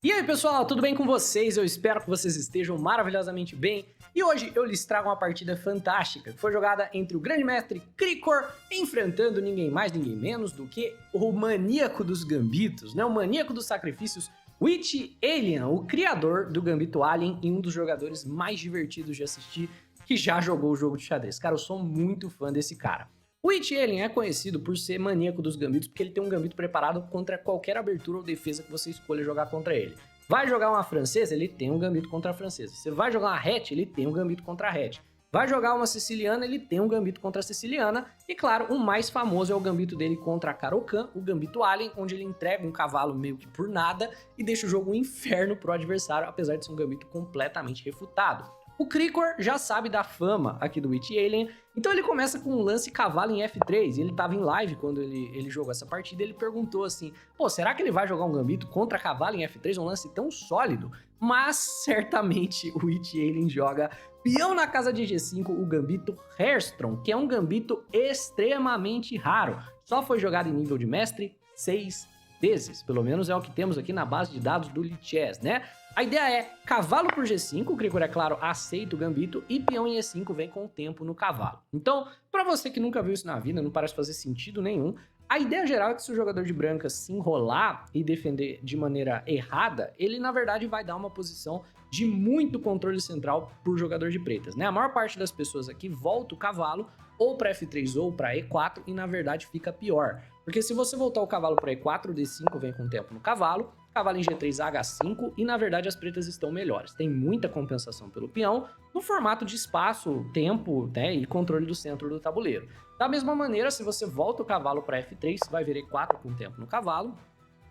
E aí pessoal, tudo bem com vocês? Eu espero que vocês estejam maravilhosamente bem. E hoje eu lhes trago uma partida fantástica, que foi jogada entre o grande mestre Krikor, enfrentando ninguém mais, ninguém menos do que o maníaco dos gambitos, né? O maníaco dos sacrifícios, Witch Alien, o criador do Gambito Alien e um dos jogadores mais divertidos de assistir que já jogou o jogo de xadrez. Cara, eu sou muito fã desse cara. O Witch Alien é conhecido por ser maníaco dos gambitos, porque ele tem um gambito preparado contra qualquer abertura ou defesa que você escolha jogar contra ele. Vai jogar uma francesa, ele tem um gambito contra a francesa. Você vai jogar uma hatch, ele tem um gambito contra a hatch. Vai jogar uma siciliana, ele tem um gambito contra a siciliana. E claro, o mais famoso é o gambito dele contra a Caro-Kann, o Gambito Alien, onde ele entrega um cavalo meio que por nada e deixa o jogo um inferno pro adversário, apesar de ser um gambito completamente refutado. O Krikor já sabe da fama aqui do Witch Alien, então ele começa com um lance cavalo em F3, e ele tava em live quando ele jogou essa partida, ele perguntou assim, pô, será que ele vai jogar um gambito contra cavalo em F3, um lance tão sólido? Mas certamente o Witch Alien joga peão na casa de G5, o gambito Hairstrom, que é um gambito extremamente raro, só foi jogado em nível de mestre 6 vezes, pelo menos é o que temos aqui na base de dados do Lichess, né? A ideia é cavalo por G5, o Krikor, é claro, aceita o gambito, e peão em E5 vem com o tempo no cavalo. Então, para você que nunca viu isso na vida, não parece fazer sentido nenhum, a ideia geral é que se o jogador de brancas se enrolar e defender de maneira errada, ele na verdade vai dar uma posição de muito controle central por jogador de pretas, né? A maior parte das pessoas aqui volta o cavalo ou para F3 ou para E4 e na verdade fica pior. Porque se você voltar o cavalo para E4, D5 vem com o tempo no cavalo, cavalo em G3, H5 e na verdade as pretas estão melhores. Tem muita compensação pelo peão no formato de espaço, tempo, né, e controle do centro do tabuleiro. Da mesma maneira, se você volta o cavalo para F3, vai ver E4 com tempo no cavalo.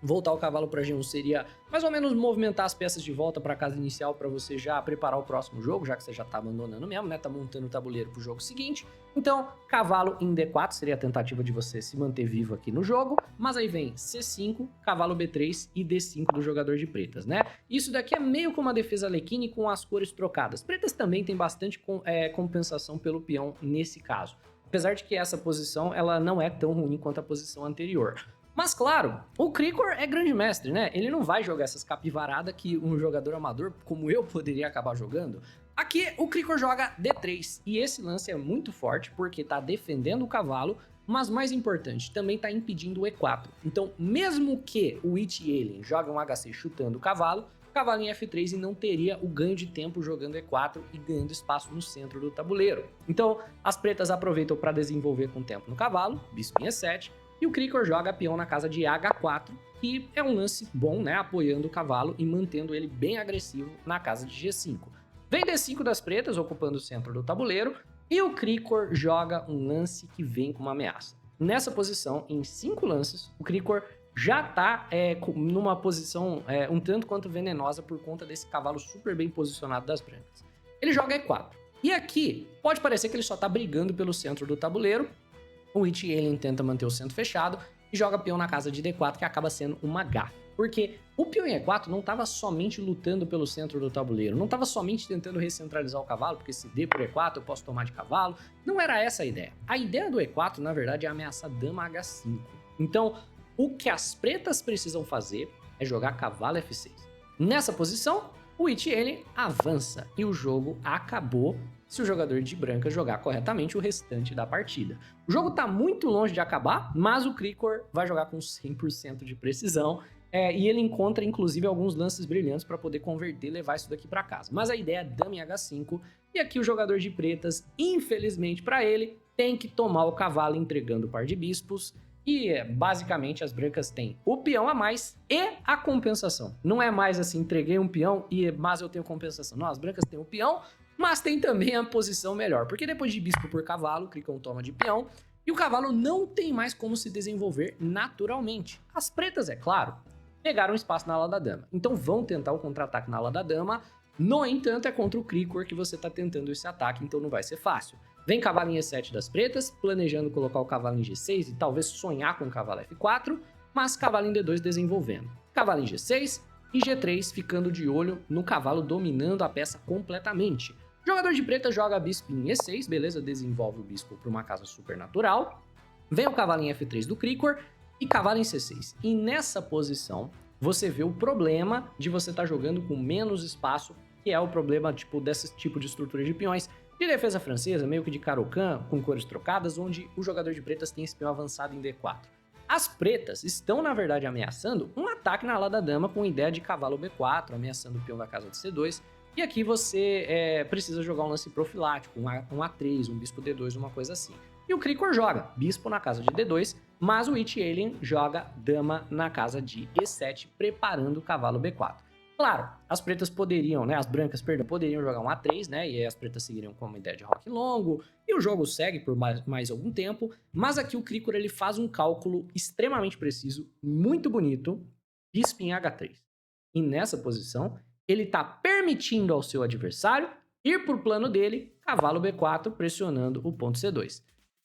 Voltar o cavalo para G1 seria mais ou menos movimentar as peças de volta para a casa inicial para você já preparar o próximo jogo, já que você já tá abandonando mesmo, né? Tá montando o tabuleiro pro jogo seguinte. Então, cavalo em D4 seria a tentativa de você se manter vivo aqui no jogo, mas aí vem C5, cavalo B3 e D5 do jogador de pretas, né? Isso daqui é meio como uma defesa Alekhine com as cores trocadas. Pretas também tem bastante compensação pelo peão nesse caso. Apesar de que essa posição ela não é tão ruim quanto a posição anterior. Mas claro, o Krikor é grande mestre, né? Ele não vai jogar essas capivaradas que um jogador amador como eu poderia acabar jogando. Aqui o Krikor joga D3 e esse lance é muito forte porque tá defendendo o cavalo, mas mais importante, também tá impedindo o E4. Então mesmo que o Witch Alien jogue um HC chutando o cavalo em F3 e não teria o ganho de tempo jogando E4 e ganhando espaço no centro do tabuleiro. Então as pretas aproveitam para desenvolver com tempo no cavalo, bispo em E7, e o Krikor joga peão na casa de H4, que é um lance bom, né, apoiando o cavalo e mantendo ele bem agressivo na casa de G5. Vem D5 das pretas, ocupando o centro do tabuleiro, e o Krikor joga um lance que vem com uma ameaça. Nessa posição, em 5 lances, o Krikor já tá numa posição um tanto quanto venenosa por conta desse cavalo super bem posicionado das brancas. Ele joga E4. E aqui, pode parecer que ele só tá brigando pelo centro do tabuleiro. O Witch Alien tenta manter o centro fechado e joga peão na casa de D4, que acaba sendo uma gafe. Porque o peão em E4 não estava somente lutando pelo centro do tabuleiro, não estava somente tentando recentralizar o cavalo, porque se D por E4 eu posso tomar de cavalo. Não era essa a ideia. A ideia do E4, na verdade, é ameaçar dama H5. Então, o que as pretas precisam fazer é jogar cavalo F6. Nessa posição, o Witch Alien avança e o jogo acabou se o jogador de branca jogar corretamente o restante da partida. O jogo tá muito longe de acabar, mas o Krikor vai jogar com 100% de precisão e ele encontra inclusive alguns lances brilhantes para poder converter e levar isso daqui para casa. Mas a ideia é dama em H5 e aqui o jogador de pretas, infelizmente para ele, tem que tomar o cavalo entregando o par de bispos. E basicamente as brancas têm o peão a mais e a compensação. Não é mais assim, entreguei um peão mas eu tenho compensação. Não, as brancas têm o peão, mas tem também a posição melhor. Porque depois de bispo por cavalo, o Krikor toma de peão e o cavalo não tem mais como se desenvolver naturalmente. As pretas, é claro, pegaram espaço na ala da dama. Então vão tentar o contra-ataque na ala da dama. No entanto, é contra o Krikor que você está tentando esse ataque, então não vai ser fácil. Vem cavalo em E7 das pretas, planejando colocar o cavalo em G6 e talvez sonhar com o cavalo F4, mas cavalo em D2 desenvolvendo. Cavalo em G6 e G3 ficando de olho no cavalo dominando a peça completamente. Jogador de preta joga bispo em E6, beleza, desenvolve o bispo para uma casa supernatural. Vem o cavalo em F3 do Krikor e cavalo em C6. E nessa posição, você vê o problema de você estar jogando com menos espaço, que é o problema tipo desse tipo de estrutura de peões de defesa francesa, meio que de Caro-Kann, com cores trocadas, onde o jogador de pretas tem esse peão avançado em D4. As pretas estão, na verdade, ameaçando um ataque na ala da dama com ideia de cavalo B4, ameaçando o peão da casa de C2, e aqui você precisa jogar um lance profilático, um A3, um bispo D2, uma coisa assim. E o Krikor joga bispo na casa de D2, mas o Witch Alien joga dama na casa de E7, preparando o cavalo B4. Claro, as pretas poderiam, né, as brancas, perdão, poderiam jogar um A3, né, e aí as pretas seguiriam com uma ideia de rock longo, e o jogo segue por mais algum tempo, mas aqui o Krikor ele faz um cálculo extremamente preciso, muito bonito, bispo em H3. E nessa posição, ele está permitindo ao seu adversário ir para o plano dele, cavalo B4, pressionando o ponto C2.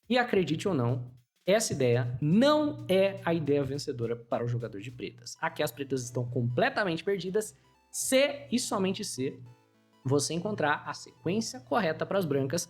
E acredite ou não, essa ideia não é a ideia vencedora para o jogador de pretas. Aqui as pretas estão completamente perdidas, se e somente se você encontrar a sequência correta para as brancas,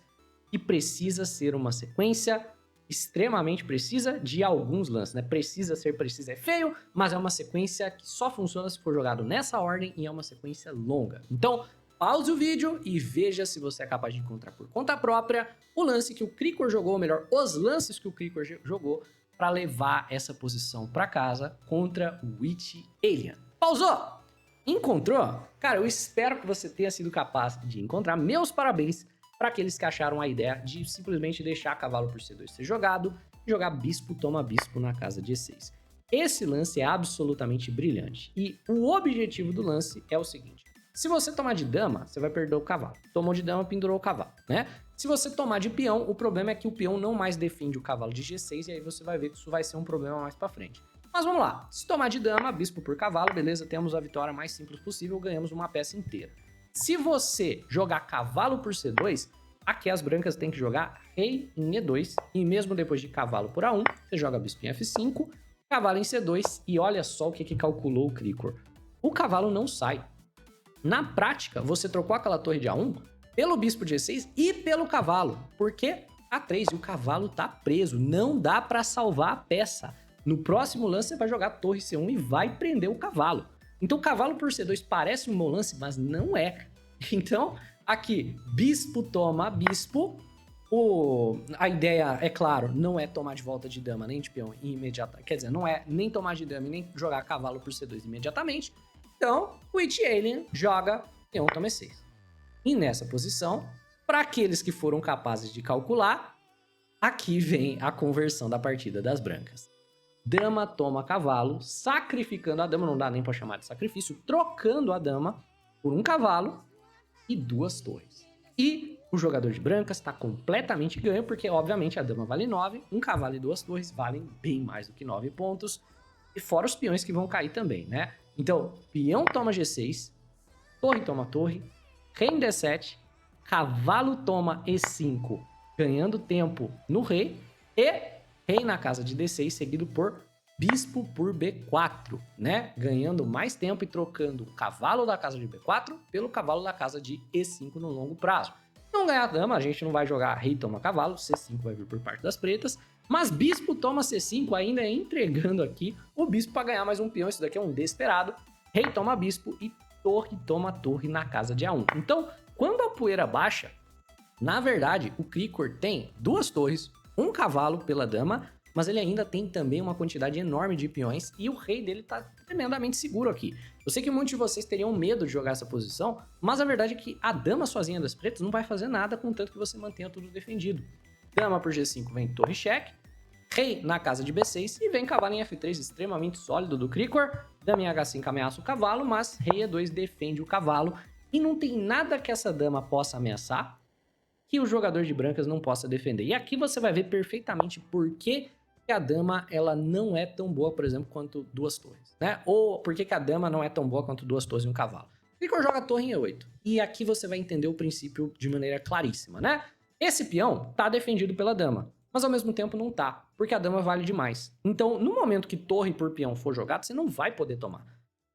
que precisa ser uma sequência extremamente precisa de alguns lances, né? Precisa ser precisa é feio, mas é uma sequência que só funciona se for jogado nessa ordem e é uma sequência longa. Então, pause o vídeo e veja se você é capaz de encontrar por conta própria o lance que o Krikor jogou, ou melhor, os lances que o Krikor jogou para levar essa posição para casa contra o Witch Alien. Pausou? Encontrou? Cara, eu espero que você tenha sido capaz de encontrar. Meus parabéns para aqueles que acharam a ideia de simplesmente deixar cavalo por C2 ser jogado e jogar bispo toma bispo na casa de E6. Esse lance é absolutamente brilhante e o objetivo do lance é o seguinte: se você tomar de dama, você vai perder o cavalo. Tomou de dama, pendurou o cavalo, né? Se você tomar de peão, o problema é que o peão não mais defende o cavalo de G6 e aí você vai ver que isso vai ser um problema mais para frente. Mas vamos lá, se tomar de dama, bispo por cavalo, beleza, temos a vitória mais simples possível, ganhamos uma peça inteira. Se você jogar cavalo por C2, aqui as brancas têm que jogar rei em E2, e mesmo depois de cavalo por A1, você joga bispo em F5, cavalo em C2, e olha só o que calculou o Krikor. O cavalo não sai. Na prática, você trocou aquela torre de A1 pelo bispo de E6 e pelo cavalo, porque A3 e o cavalo tá preso, não dá para salvar a peça. No próximo lance você vai jogar torre C1 e vai prender o cavalo. Então, cavalo por C2 parece um bom lance, mas não é. Então, aqui, bispo toma bispo. A ideia, é claro, não é tomar de volta de dama nem de peão imediatamente. Quer dizer, não é nem tomar de dama e nem jogar cavalo por C2 imediatamente. Então, o Witch Alien joga peão toma E6. E nessa posição, para aqueles que foram capazes de calcular, aqui vem a conversão da partida das brancas. Dama toma cavalo, sacrificando a dama, não dá nem para chamar de sacrifício, trocando a dama por um cavalo e duas torres. E o jogador de brancas está completamente ganho, porque obviamente a dama vale 9, um cavalo e duas torres valem bem mais do que 9 pontos, e fora os peões que vão cair também, né? Então, peão toma G6, torre toma torre, rei em D7, cavalo toma E5, ganhando tempo no rei, e rei na casa de D6, seguido por bispo por B4, né? Ganhando mais tempo e trocando o cavalo da casa de B4 pelo cavalo da casa de E5 no longo prazo. Não ganhar dama, a gente não vai jogar rei toma cavalo, C5 vai vir por parte das pretas, mas bispo toma C5 ainda entregando aqui o bispo para ganhar mais um peão. Isso daqui é um desesperado. Rei toma bispo e torre toma torre na casa de A1. Então, quando a poeira baixa, na verdade, o Krikor tem duas torres, um cavalo pela dama, mas ele ainda tem também uma quantidade enorme de peões e o rei dele tá tremendamente seguro aqui. Eu sei que muitos de vocês teriam medo de jogar essa posição, mas a verdade é que a dama sozinha das pretas não vai fazer nada contanto que você mantenha tudo defendido. Dama por G5 vem torre cheque, rei na casa de B6 e vem cavalo em F3 extremamente sólido do Krikor. Dama em H5 ameaça o cavalo, mas rei E2 defende o cavalo e não tem nada que essa dama possa ameaçar que o jogador de brancas não possa defender. E aqui você vai ver perfeitamente por que a dama ela não é tão boa, por exemplo, quanto duas torres, né? Ou por que a dama não é tão boa quanto duas torres e um cavalo. O Krikor joga torre em E8. E aqui você vai entender o princípio de maneira claríssima, né? Esse peão tá defendido pela dama, mas ao mesmo tempo não tá, porque a dama vale demais. Então, no momento que torre por peão for jogado, você não vai poder tomar.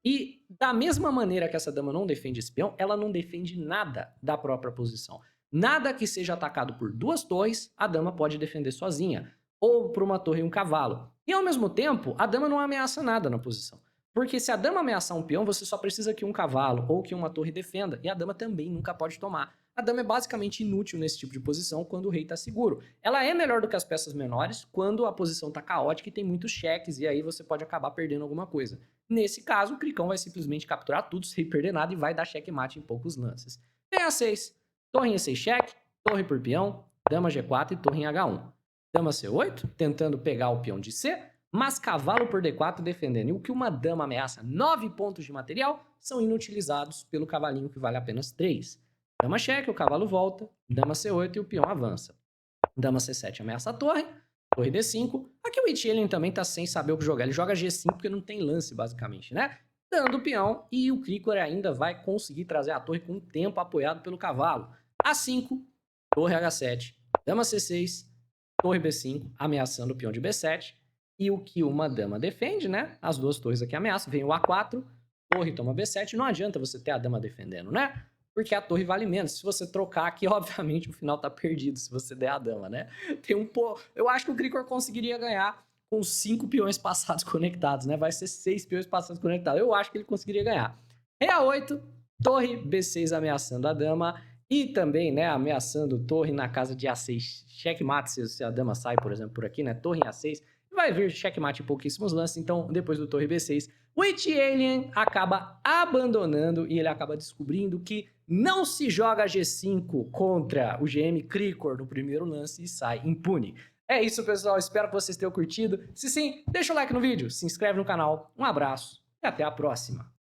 E da mesma maneira que essa dama não defende esse peão, ela não defende nada da própria posição. Nada que seja atacado por duas torres, a dama pode defender sozinha, ou por uma torre e um cavalo. E ao mesmo tempo, a dama não ameaça nada na posição. Porque se a dama ameaçar um peão, você só precisa que um cavalo ou que uma torre defenda, e a dama também nunca pode tomar. A dama é basicamente inútil nesse tipo de posição quando o rei está seguro. Ela é melhor do que as peças menores quando a posição está caótica e tem muitos cheques, e aí você pode acabar perdendo alguma coisa. Nesse caso, o Cricão vai simplesmente capturar tudo sem perder nada e vai dar checkmate em poucos lances. Tem A6, torre em E6 cheque, torre por peão, dama G4 e torre em H1. Dama C8, tentando pegar o peão de C, mas cavalo por D4 defendendo. E o que uma dama ameaça 9 pontos de material são inutilizados pelo cavalinho que vale apenas 3. Dama cheque, o cavalo volta, dama C8 e o peão avança. Dama C7 ameaça a torre, torre D5. Aqui o Witch Alien também tá sem saber o que jogar. Ele joga G5 porque não tem lance, basicamente, né? Dando o peão, e o Cricor ainda vai conseguir trazer a torre com o tempo apoiado pelo cavalo. A5, torre H7, dama C6, torre B5, ameaçando o peão de B7. E o que uma dama defende, né? As duas torres aqui ameaçam. Vem o A4, torre toma B7. Não adianta você ter a dama defendendo, né? Porque a torre vale menos. Se você trocar aqui, obviamente, o final tá perdido se você der a dama, né? Eu acho que o Cricor conseguiria ganhar com 5 peões passados conectados, né? Vai ser 6 peões passados conectados. Eu acho que ele conseguiria ganhar. Rei A8, torre B6 ameaçando a dama. E também, né, ameaçando torre na casa de A6. Checkmate se a dama sai, por exemplo, por aqui, né? Torre em A6. Vai vir checkmate em pouquíssimos lances. Então, depois do torre B6, o Witch Alien acaba abandonando e ele acaba descobrindo que não se joga G5 contra o GM Cricor no primeiro lance e sai impune. É isso, pessoal. Espero que vocês tenham curtido. Se sim, deixa o like no vídeo, se inscreve no canal. Um abraço e até a próxima.